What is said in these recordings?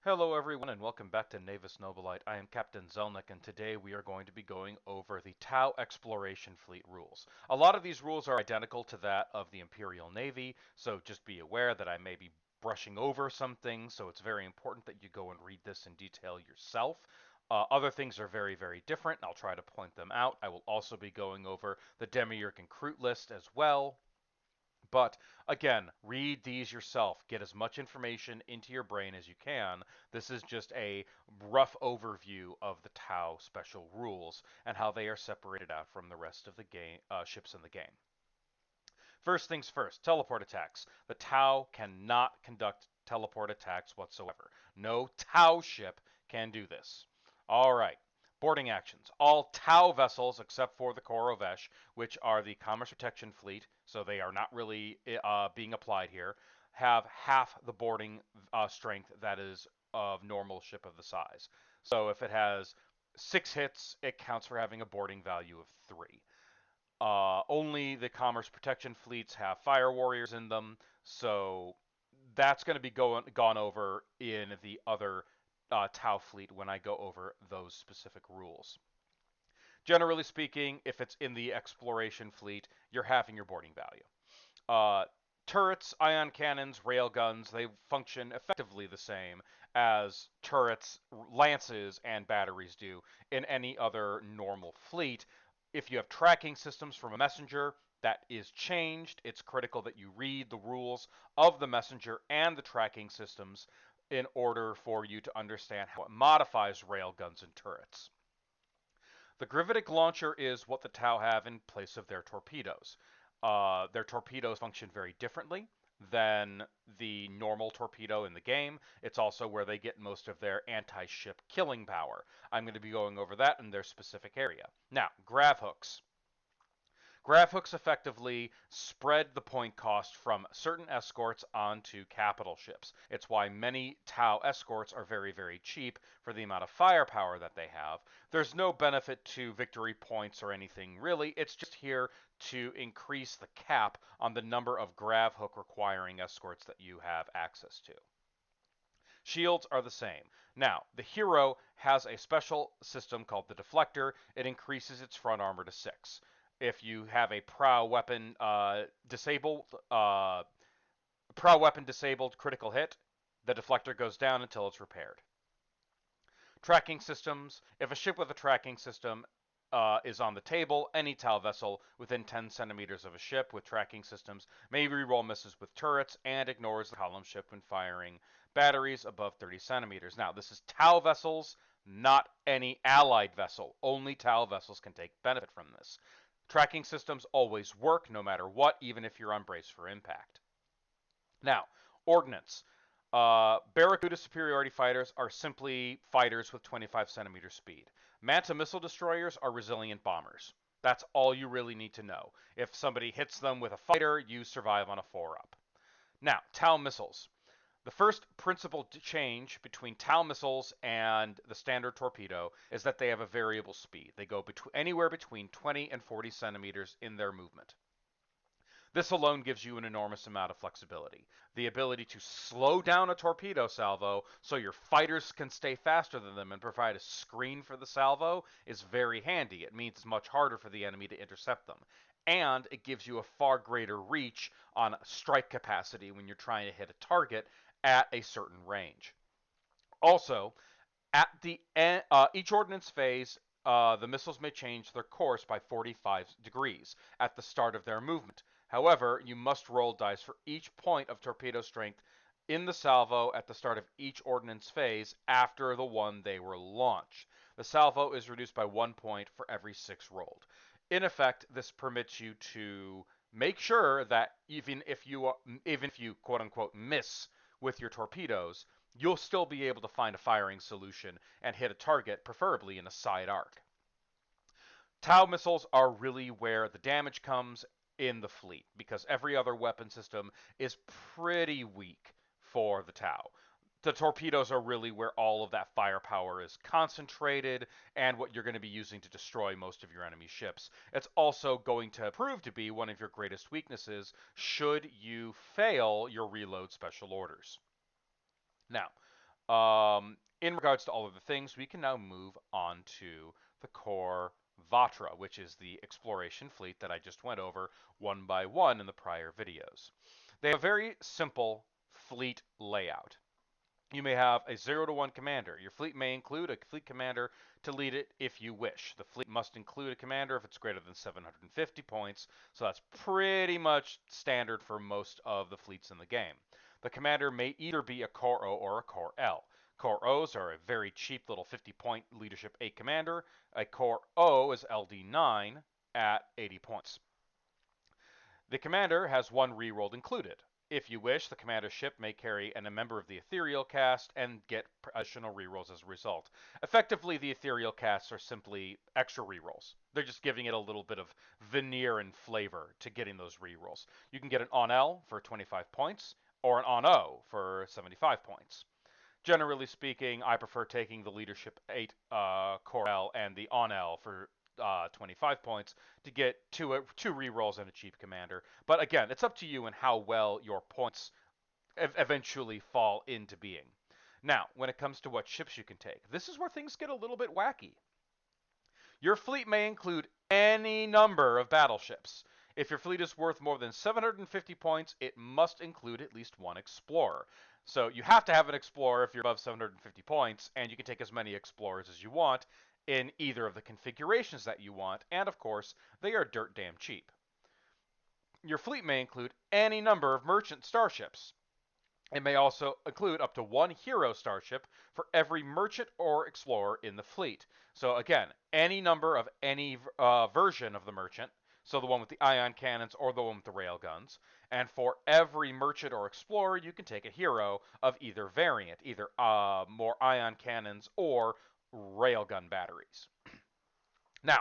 Hello everyone and welcome back to Navis Nobilite. I am Captain Zelnick and today we are going to be going over the Tau Exploration Fleet rules. A lot of these rules are identical to that of the Imperial Navy, so just be aware that I may be brushing over some things, so it's very important that you go and read this in detail yourself. Other things are very different, and I'll try to point them out. I will also be going over the Demiurg and Crew list as well. But again, read these yourself. Get as much information into your brain as you can. This is just a rough overview of the Tau special rules and how they are separated out from the rest of the game ships in the game. First things first, teleport attacks. The Tau cannot conduct teleport attacks whatsoever. No Tau ship can do this. All right. Boarding actions. All Tau vessels, except for the Korovesh, which are the Commerce Protection Fleet, so they are not really being applied here, have half the boarding strength that is of normal ship of the size. So if it has 6 hits, it counts for having a boarding value of 3. Only the Commerce Protection Fleets have Fire Warriors in them, so that's going to be gone over in the other Tau fleet when I go over those specific rules. Generally speaking, if it's in the exploration fleet, you're halving your boarding value. Turrets, ion cannons, railguns, they function effectively the same as turrets, lances, and batteries do in any other normal fleet. If you have tracking systems from a messenger, that is changed. It's critical that you read the rules of the messenger and the tracking systems in order for you to understand how it modifies railguns and turrets. The gravitic launcher is what the Tau have in place of their torpedoes. Their torpedoes function very differently than the normal torpedo in the game. It's also where they get most of their anti-ship killing power. I'm going to be going over that in their specific area. Now, grav hooks. Grav hooks effectively spread the point cost from certain escorts onto capital ships. It's why many Tau escorts are very cheap for the amount of firepower that they have. There's no benefit to victory points or anything really. It's just here to increase the cap on the number of grav hook requiring escorts that you have access to. Shields are the same. Now, the hero has a special system called the deflector. It increases its front armor to 6. If you have a prow weapon disabled critical hit, the deflector goes down until it's repaired. Tracking systems. If a ship with a tracking system is on the table, any Tau vessel within 10 centimeters of a ship with tracking systems may reroll misses with turrets and ignores the column ship when firing batteries above 30 centimeters. Now, this is Tau vessels, not any allied vessel. Only Tau vessels can take benefit from this. Tracking systems always work no matter what, even if you're on brace for impact. Now, ordnance. Barracuda superiority fighters are simply fighters with 25 centimeter speed. Manta missile destroyers are resilient bombers. That's all you really need to know. If somebody hits them with a fighter, you survive on a 4-up. Now, Tau missiles. The first principal change between Tau missiles and the standard torpedo is that they have a variable speed. They go anywhere between 20 and 40 centimeters in their movement. This alone gives you an enormous amount of flexibility. The ability to slow down a torpedo salvo so your fighters can stay faster than them and provide a screen for the salvo is very handy. It means it's much harder for the enemy to intercept them. And it gives you a far greater reach on strike capacity when you're trying to hit a target at a certain range. Also, at the end, each ordnance phase, the missiles may change their course by 45 degrees at the start of their movement. However, you must roll dice for each point of torpedo strength in the salvo at the start of each ordnance phase after the one they were launched. The salvo is reduced by 1 point for every 6 rolled. In effect, this permits you to make sure that even if you quote unquote miss with your torpedoes, you'll still be able to find a firing solution and hit a target, preferably in a side arc. Tau missiles are really where the damage comes in the fleet, because every other weapon system is pretty weak for the Tau. The torpedoes are really where all of that firepower is concentrated and what you're going to be using to destroy most of your enemy ships. It's also going to prove to be one of your greatest weaknesses should you fail your reload special orders. Now, In regards to all of the things, we can now move on to the core Vatra, which is the exploration fleet that I just went over one by one in the prior videos. They have a very simple fleet layout. You may have a 0 to 1 commander. Your fleet may include a fleet commander to lead it if you wish. The fleet must include a commander if it's greater than 750 points, so that's pretty much standard for most of the fleets in the game. The commander may either be a Core O or a Core L. Core O's are a very cheap little 50-point leadership 8 commander. A Core O is LD9 at 80 points. The commander has one reroll included. If you wish, the commander's ship may carry a member of the ethereal cast and get additional rerolls as a result. Effectively, the ethereal casts are simply extra rerolls. They're just giving it a little bit of veneer and flavor to getting those rerolls. You can get an on L for 25 points or an on O for 75 points. Generally speaking, I prefer taking the leadership 8 Core L and the on L for 25 points to get two rerolls and a cheap commander. But again, it's up to you and how well your points eventually fall into being. Now, when it comes to what ships you can take, this is where things get a little bit wacky. Your fleet may include any number of battleships. If your fleet is worth more than 750 points, it must include at least one explorer. So you have to have an explorer if you're above 750 points, and you can take as many explorers as you want in either of the configurations that you want, and of course, they are dirt damn cheap. Your fleet may include any number of merchant starships. It may also include up to one hero starship for every merchant or explorer in the fleet. So again, any number of any version of the merchant, so the one with the ion cannons or the one with the railguns, and for every merchant or explorer, you can take a hero of either variant, either more ion cannons or railgun batteries. Now,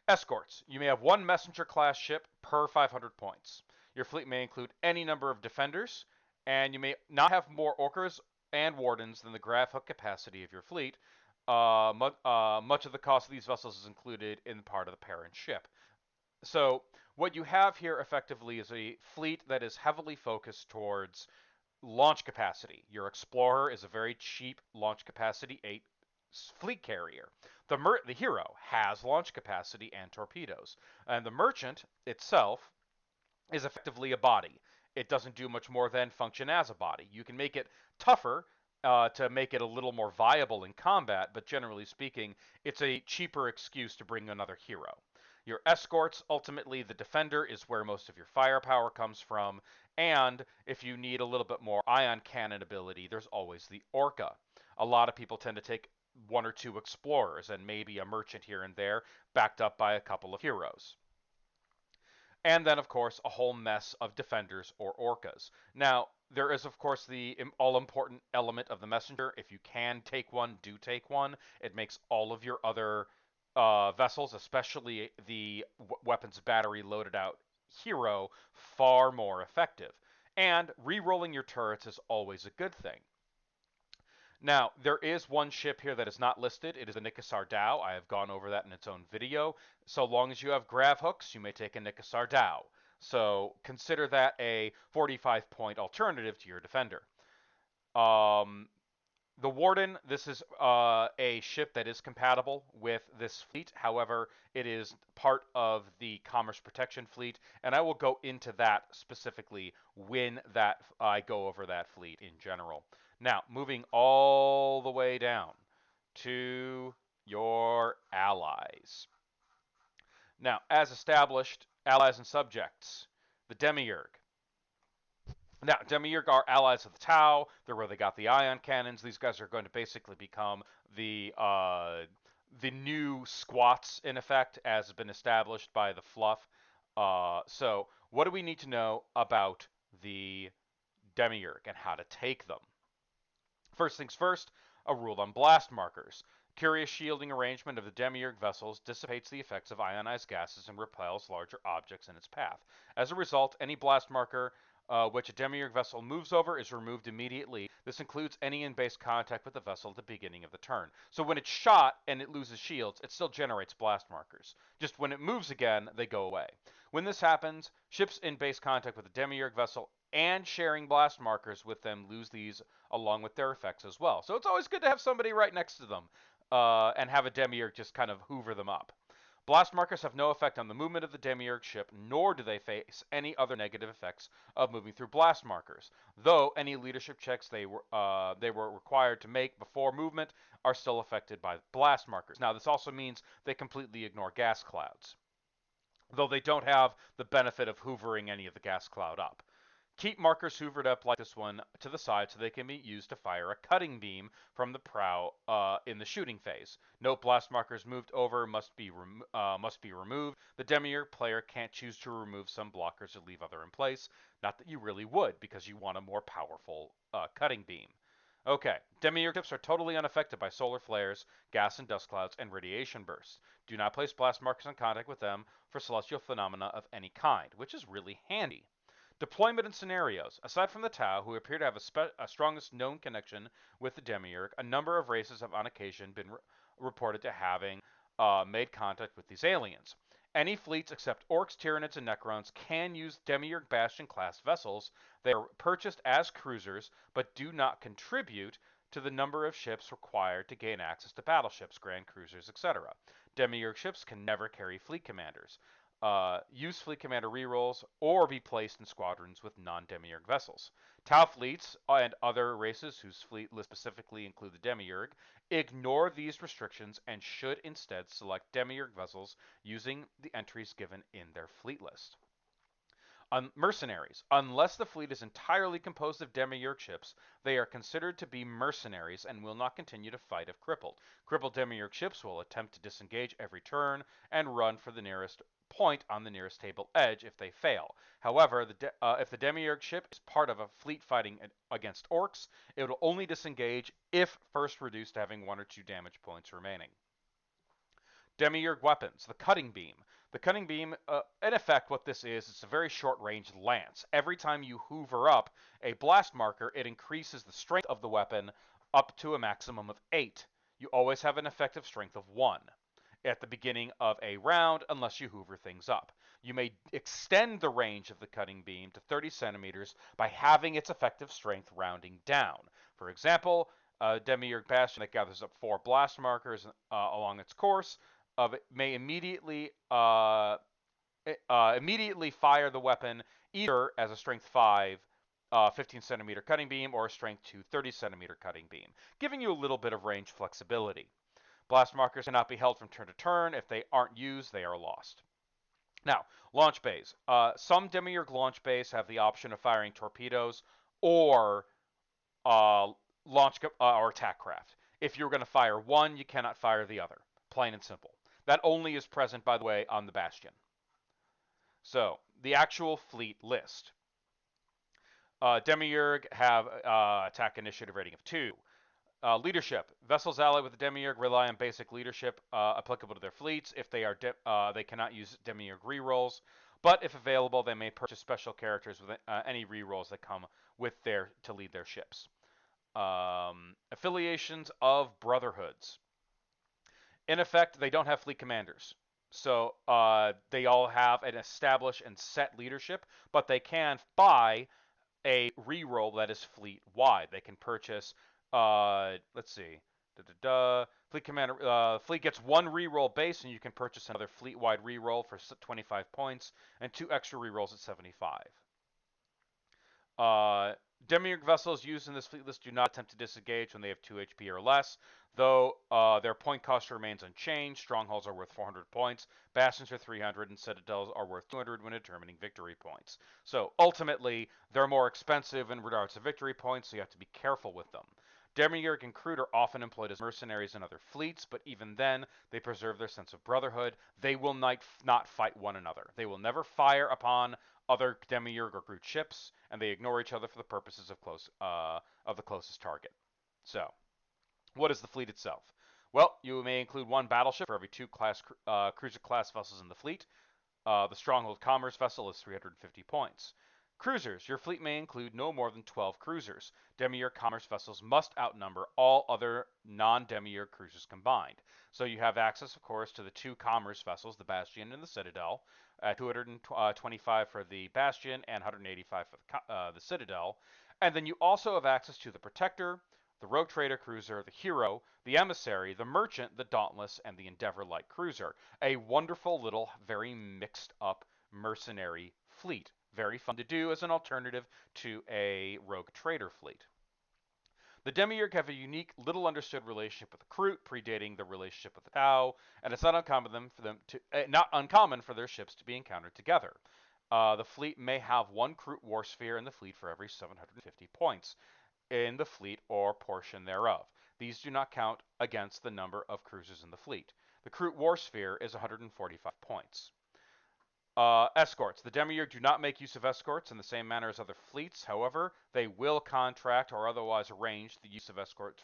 escorts. You may have one messenger class ship per 500 points. Your fleet may include any number of defenders, and you may not have more orcas and wardens than the grav hook capacity of your fleet. Much of the cost of these vessels is included in part of the parent ship. So what you have here effectively is a fleet that is heavily focused towards launch capacity. Your explorer is a very cheap launch capacity 8 fleet carrier. The hero has launch capacity and torpedoes, and the merchant itself is effectively a body. It doesn't do much more than function as a body. You can make it tougher to make it a little more viable in combat, but generally speaking, it's a cheaper excuse to bring another hero. Your escorts, ultimately, the defender is where most of your firepower comes from, and if you need a little bit more ion cannon ability, there's always the orca. A lot of people tend to take one or two explorers and maybe a merchant here and there, backed up by a couple of heroes. And then, of course, a whole mess of defenders or orcas. Now, there is, of course, the all-important element of the messenger. If you can take one, do take one. It makes all of your other vessels, especially the weapons battery loaded out hero, far more effective. And re-rolling your turrets is always a good thing. Now, there is one ship here that is not listed. It is a Nikasar Dhow. I have gone over that in its own video. So long as you have grav hooks, you may take a Nikasar Dhow. So consider that a 45-point alternative to your defender. The Warden, this is a ship that is compatible with this fleet. However, it is part of the Commerce Protection Fleet, and I will go into that specifically when I go over that fleet in general. Now, moving all the way down to your allies. Now, as established, allies and subjects. The Demiurg. Now, Demiurg are allies of the Tau. They're where they got the ion cannons. These guys are going to basically become the new squats, in effect, as has been established by the fluff. So, what do we need to know about the Demiurg and how to take them? First things first, a rule on blast markers. Curious shielding arrangement of the Demiurg vessels dissipates the effects of ionized gases and repels larger objects in its path. As a result, any blast marker which a Demiurg vessel moves over is removed immediately. This includes any in-base contact with the vessel at the beginning of the turn. So when it's shot and it loses shields, it still generates blast markers. Just when it moves again, they go away. When this happens, ships in base contact with the Demiurg vessel and sharing blast markers with them lose these along with their effects as well. So it's always good to have somebody right next to them and have a Demiurg just kind of hoover them up. Blast markers have no effect on the movement of the Demiurg ship, nor do they face any other negative effects of moving through blast markers. Though any leadership checks they were required to make before movement are still affected by blast markers. Now, this also means they completely ignore gas clouds, though they don't have the benefit of hoovering any of the gas cloud up. Keep markers hoovered up like this one to the side so they can be used to fire a cutting beam from the prow in the shooting phase. Note blast markers moved over must be removed. The Demiurg player can't choose to remove some blockers or leave other in place. Not that you really would, because you want a more powerful cutting beam. Okay, Demiurg ships are totally unaffected by solar flares, gas and dust clouds, and radiation bursts. Do not place blast markers in contact with them for celestial phenomena of any kind, which is really handy. Deployment and scenarios. Aside from the Tau, who appear to have a strongest known connection with the Demiurg, a number of races have on occasion been reported to having made contact with these aliens. Any fleets except Orcs, Tyranids, and Necrons can use Demiurg Bastion class vessels. They are purchased as cruisers, but do not contribute to the number of ships required to gain access to battleships, grand cruisers, etc. Demiurg ships can never carry fleet commanders. Use fleet commander rerolls, or be placed in squadrons with non-Demiurg vessels. Tau fleets and other races whose fleet list specifically include the Demiurg ignore these restrictions and should instead select Demiurg vessels using the entries given in their fleet list. Mercenaries. Unless the fleet is entirely composed of Demiurg ships, they are considered to be mercenaries and will not continue to fight if crippled. Crippled Demiurg ships will attempt to disengage every turn and run for the nearest point on the nearest table edge if they fail. However, if the Demiurg ship is part of a fleet fighting against Orcs, it will only disengage if first reduced to having 1 or 2 damage points remaining. Demiurg weapons, the cutting beam. The cutting beam, in effect, what this is, it's a very short-range lance. Every time you hoover up a blast marker, it increases the strength of the weapon up to a maximum of 8. You always have an effective strength of 1 at the beginning of a round, unless you hoover things up. You may extend the range of the cutting beam to 30 centimeters by having its effective strength rounding down. For example, a Demiurg Bastion that gathers up 4 blast markers along its course of it may immediately fire the weapon either as a strength 5 15 centimeter cutting beam or a strength 2 30 centimeter cutting beam, giving you a little bit of range flexibility. Blast markers cannot be held from turn to turn. If they aren't used, they are lost. Now, launch bays. Some Demiurg launch bays have the option of firing torpedoes or launch or attack craft. If you're going to fire one, you cannot fire the other. Plain and simple. That only is present, by the way, on the Bastion. So, the actual fleet list. Demiurg have attack initiative rating of 2. Leadership. Vessels allied with the Demiurg rely on basic leadership applicable to their fleets. If they are they cannot use Demiurg rerolls, but if available, they may purchase special characters with any rerolls that come with to lead their ships. Affiliations of brotherhoods. In effect, they don't have fleet commanders. So they all have an established and set leadership, but they can buy a reroll that is fleet wide. They can purchase, let's see, fleet commander, fleet gets 1 reroll base, and you can purchase another fleet wide reroll for 25 points and 2 extra rerolls at 75. Demiurg vessels used in this fleet list do not attempt to disengage when they have 2 HP or less, though their point cost remains unchanged. Strongholds are worth 400 points, bastions are 300, and citadels are worth 200 when determining victory points. So ultimately, they're more expensive in regards to victory points, so you have to be careful with them. Demiurg and Crude are often employed as mercenaries in other fleets, but even then, they preserve their sense of brotherhood. They will not fight one another. They will never fire upon other Demiurg or Groot ships, and they ignore each other for the purposes of the closest target. So, what is the fleet itself? Well, you may include 1 battleship for every 2 cruiser class vessels in the fleet. The Stronghold Commerce vessel is 350 points. Cruisers. Your fleet may include no more than 12 cruisers. Demiurg commerce vessels must outnumber all other non-Demiurg cruisers combined. So you have access, of course, to the two commerce vessels, the Bastion and the Citadel, 225 for the Bastion and 185 for the Citadel. And then you also have access to the Protector, the Rogue Trader Cruiser, the Hero, the Emissary, the Merchant, the Dauntless, and the Endeavor Light Cruiser. A wonderful little, very mixed up mercenary fleet. Very fun to do as an alternative to a Rogue Trader fleet. The Demiurg have a unique, little understood relationship with the Kroot, predating the relationship with the Tau, and it's not uncommon for their ships to be encountered together. The fleet may have one Kroot war sphere in the fleet for every 750 points in the fleet or portion thereof. These do not count against the number of cruisers in the fleet. The Kroot war sphere is 145 points. Escorts. The Demiurg do not make use of escorts in the same manner as other fleets. However, they will contract or otherwise arrange the use of escorts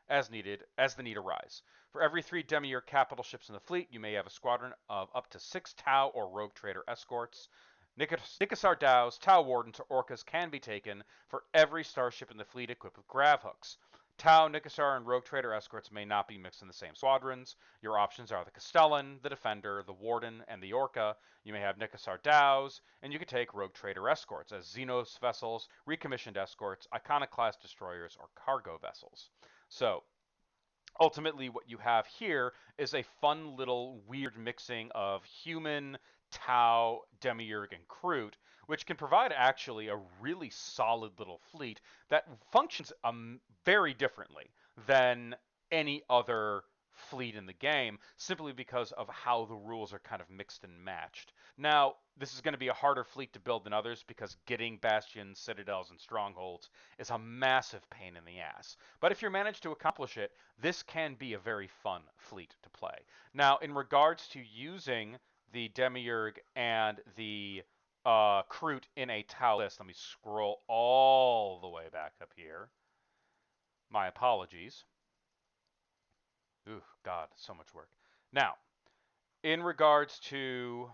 as the need arise. For every 3 Demiurg capital ships in the fleet, you may have a squadron of up to 6 Tau or Rogue Trader escorts. Nikasar Dows, Tau Wardens, or Orcas can be taken for every starship in the fleet equipped with grav hooks. Tau, Nikasar, and Rogue Trader escorts may not be mixed in the same squadrons. Your options are the Castellan, the Defender, the Warden, and the Orca. You may have Nikasar Dows, and you can take Rogue Trader escorts as Xenos vessels, recommissioned escorts, Iconoclast destroyers, or cargo vessels. So, ultimately what you have here is a fun little weird mixing of human, Tau, Demiurg, and Kroot, which can provide actually a really solid little fleet that functions very differently than any other fleet in the game, simply because of how the rules are kind of mixed and matched. Now, this is going to be a harder fleet to build than others because getting bastions, citadels, and strongholds is a massive pain in the ass. But if you manage to accomplish it, this can be a very fun fleet to play. Now, in regards to using the Demiurg and the Kroot in a Tau list, let me scroll all the way back up here. My apologies. Ooh, God, so much work. Now, in regards to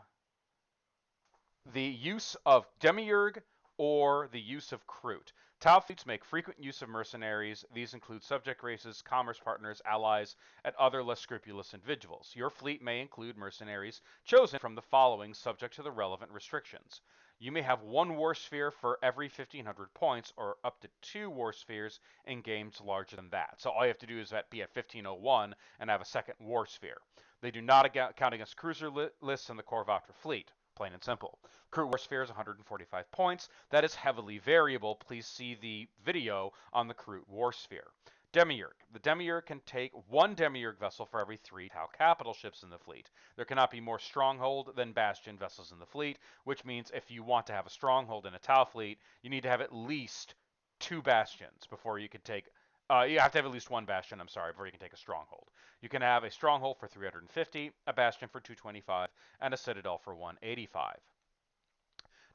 the use of Demiurg or the use of Kroot. Tau fleets make frequent use of mercenaries. These include subject races, commerce partners, allies, and other less scrupulous individuals. Your fleet may include mercenaries chosen from the following, subject to the relevant restrictions. You may have one war sphere for every 1,500 points, or up to 2 war spheres in games larger than that. So all you have to do is be at 1501 and have a second war sphere. They do not count against cruiser lists in the Corvator fleet. Plain and simple. Kroot War Sphere is 145 points. That is heavily variable. Please see the video on the Kroot War Sphere. Demiurg. The Demiurg can take 1 Demiurg vessel for every 3 Tau capital ships in the fleet. There cannot be more Stronghold than Bastion vessels in the fleet, which means if you want to have a Stronghold in a Tau fleet, you need to have at least 2 Bastions before you can take... you have to have at least 1 Bastion, before you can take a Stronghold. You can have a Stronghold for 350, a Bastion for 225, and a Citadel for 185.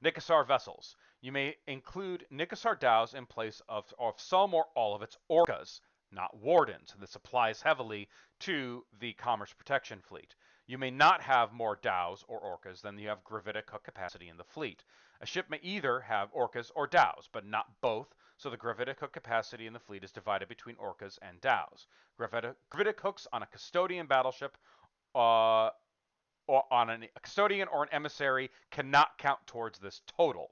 Nikasar vessels. You may include Nikasar Dows in place of some or all of its Orcas, not Wardens. This applies heavily to the Commerce Protection fleet. You may not have more Dows or Orcas than you have gravitic hook capacity in the fleet. A ship may either have Orcas or Dows, but not both, so the gravitic hook capacity in the fleet is divided between Orcas and Dows. Gravitic hooks on a custodian battleship or on a custodian or an emissary cannot count towards this total.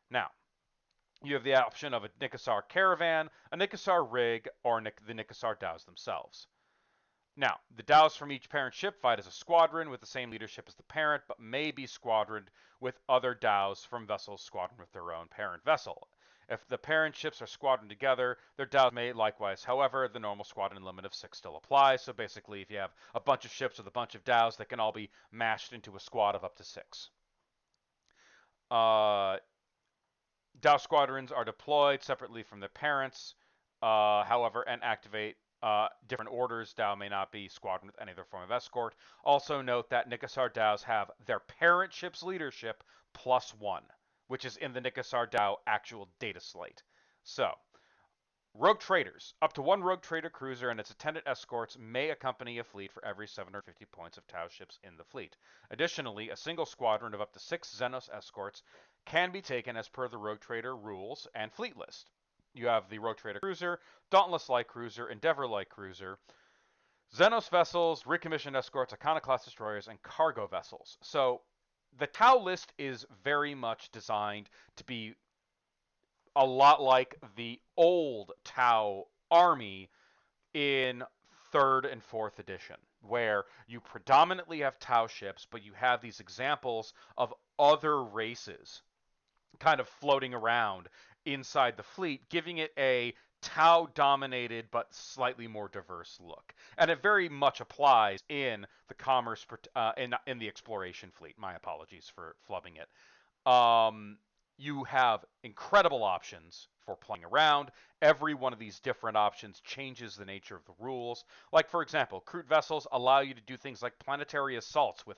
Now, you have the option of a Nikasar caravan, a Nikasar rig, or the Nikasar Dows themselves. Now, the Dows from each parent ship fight as a squadron with the same leadership as the parent, but may be squadroned with other Dows from vessels squadroned with their own parent vessel. If the parent ships are squadroned together, their Dows may likewise. However, the normal squadron limit of 6 still applies. So basically, if you have a bunch of ships with a bunch of Dows, they can all be mashed into a squad of up to 6. Dow squadrons are deployed separately from their parents, however, and activate different orders. Dow may not be squadroned with any other form of escort. Also note that Nikasar Dows have their parent ship's leadership +1. Which is in the Nikasar Dow actual data slate. So, Rogue Traders. Up to 1 Rogue Trader cruiser and its attendant escorts may accompany a fleet for every 750 points of Tau ships in the fleet. Additionally, a single squadron of up to 6 Xenos escorts can be taken as per the Rogue Trader rules and fleet list. You have the Rogue Trader cruiser, Dauntless light cruiser, Endeavor light cruiser, Xenos vessels, recommissioned escorts, Iconoclast destroyers, and cargo vessels. So the Tau list is very much designed to be a lot like the old Tau army in third and fourth edition, where you predominantly have Tau ships, but you have these examples of other races kind of floating around inside the fleet, giving it a Tau dominated but slightly more diverse look. And it very much applies in the commerce in the exploration fleet. My apologies for flubbing it. You have incredible options for playing around. Every one of these different options changes the nature of the rules. Like, for example, crude vessels allow you to do things like planetary assaults with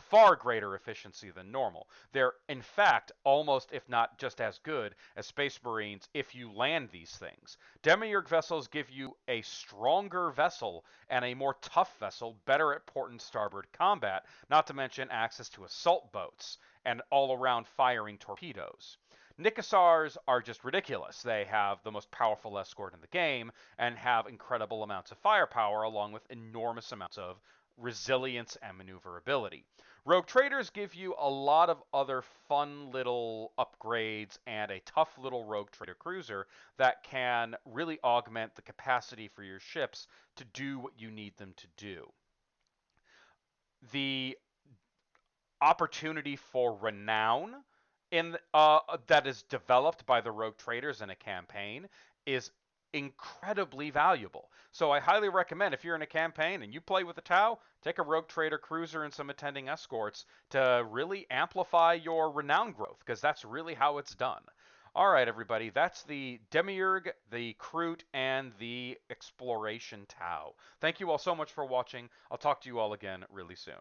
far greater efficiency than normal. They're, in fact, almost, if not just as good as Space Marines if you land these things. Demiurg vessels give you a stronger vessel and a more tough vessel, better at port and starboard combat, not to mention access to assault boats and all-around firing torpedoes. Nikasars are just ridiculous. They have the most powerful escort in the game and have incredible amounts of firepower along with enormous amounts of resilience and maneuverability. Rogue Traders give you a lot of other fun little upgrades and a tough little Rogue Trader cruiser that can really augment the capacity for your ships to do what you need them to do. The opportunity for renown in that is developed by the Rogue Traders in a campaign is incredibly valuable. So I highly recommend, if you're in a campaign and you play with a Tau, take a Rogue Trader cruiser and some attending escorts to really amplify your renown growth, because that's really how it's done. All right, everybody, that's the Demiurg, the Kroot, and the Exploration Tau. Thank you all so much for watching. I'll talk to you all again really soon.